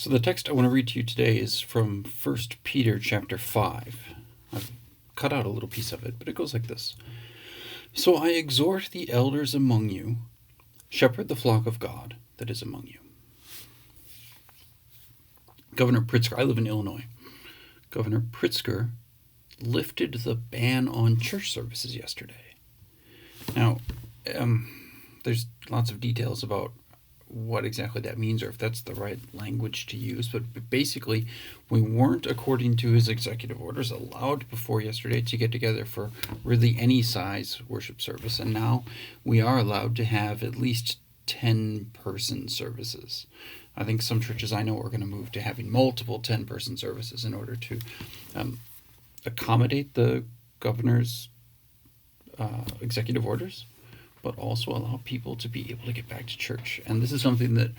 So the text I want to read to you today is from 1 Peter chapter 5. I've cut out a little piece of it, but it goes like this. So I exhort the elders among you, shepherd the flock of God that is among you. Governor Pritzker, I live in Illinois. Governor Pritzker lifted the ban on church services yesterday. Now, there's lots of details about what exactly that means or if that's the right language to use, but basically we weren't, according to his executive orders, allowed before yesterday to get together for really any size worship service, and now we are allowed to have at least 10-person services. I think some churches I know are going to move to having multiple 10-person services in order to accommodate the governor's executive orders, but also allow people to be able to get back to church. And this is something that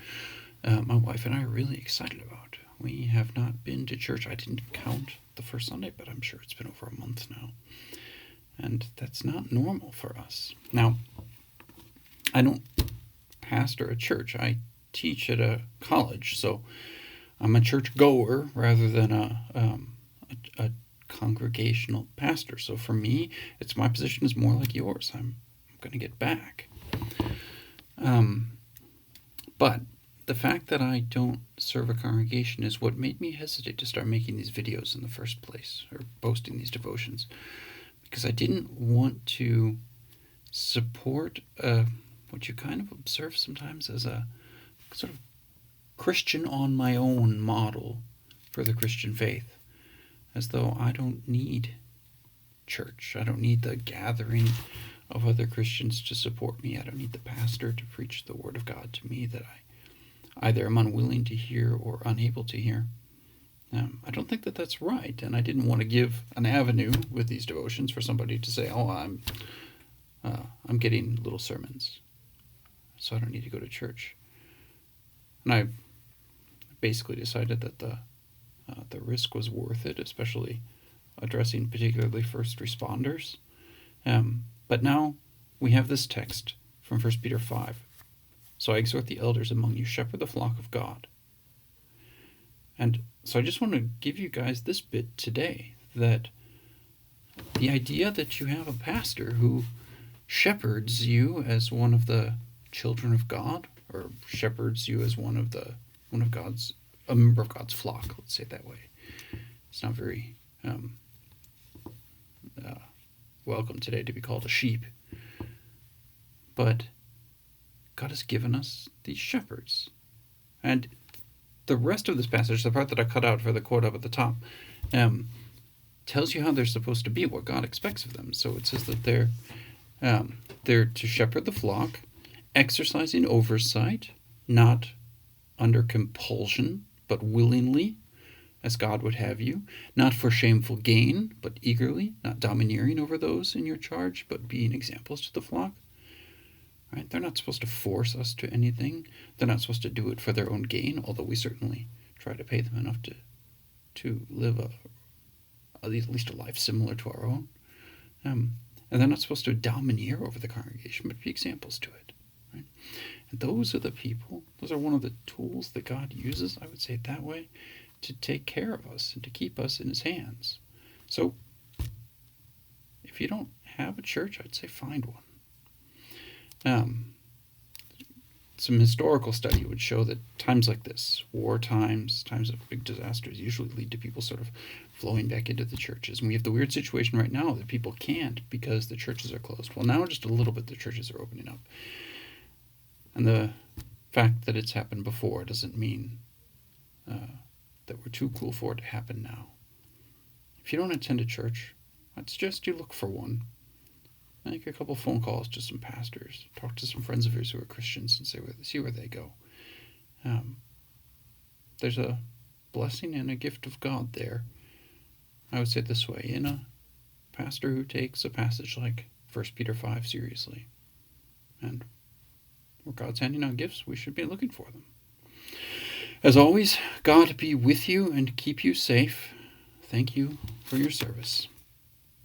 my wife and I are really excited about. We have not been to church. I didn't count the first Sunday, but I'm sure it's been over a month now. And that's not normal for us. Now, I don't pastor a church. I teach at a college, so I'm a church goer rather than a congregational pastor. So for me, my position is more like yours. I'm going to get back. But the fact that I don't serve a congregation is what made me hesitate to start making these videos in the first place, or posting these devotions, because I didn't want to support what you kind of observe sometimes as a sort of Christian on my own model for the Christian faith, as though I don't need church. I don't need the gathering of other Christians to support me. I don't need the pastor to preach the word of God to me that I either am unwilling to hear or unable to hear. I don't think that that's right, and I didn't want to give an avenue with these devotions for somebody to say, "Oh, I'm getting little sermons, so I don't need to go to church." And I basically decided that the risk was worth it, especially addressing particularly first responders. But now we have this text from 1 Peter 5. So I exhort the elders among you, shepherd the flock of God. And so I just want to give you guys this bit today, that the idea that you have a pastor who shepherds you as one of the children of God, or shepherds you as a member of God's flock, let's say it that way. It's not very welcome today to be called a sheep. But God has given us these shepherds. And the rest of this passage, the part that I cut out for the quote up at the top, tells you how they're supposed to be, what God expects of them. So it says that they're to shepherd the flock, exercising oversight, not under compulsion, but willingly, as God would have you, not for shameful gain, but eagerly, not domineering over those in your charge, but being examples to the flock. Right? They're not supposed to force us to anything. They're not supposed to do it for their own gain, although we certainly try to pay them enough to live at least a life similar to our own. And they're not supposed to domineer over the congregation, but be examples to it. Right? And those are one of the tools that God uses, I would say it that way, to take care of us and to keep us in his hands. So if you don't have a church, I'd say find one. Some historical study would show that times like this, war times of big disasters, usually lead to people sort of flowing back into the churches. And we have the weird situation right now that people can't because the churches are closed. Well, now just a little bit the churches are opening up. And the fact that it's happened before doesn't mean that we're too cool for it to happen now. If you don't attend a church, I'd suggest you look for one. Make a couple phone calls to some pastors. Talk to some friends of yours who are Christians and see where they go. There's a blessing and a gift of God there. I would say it this way, in a pastor who takes a passage like 1 Peter 5 seriously. And where God's handing out gifts, we should be looking for them. As always, God be with you and keep you safe. Thank you for your service.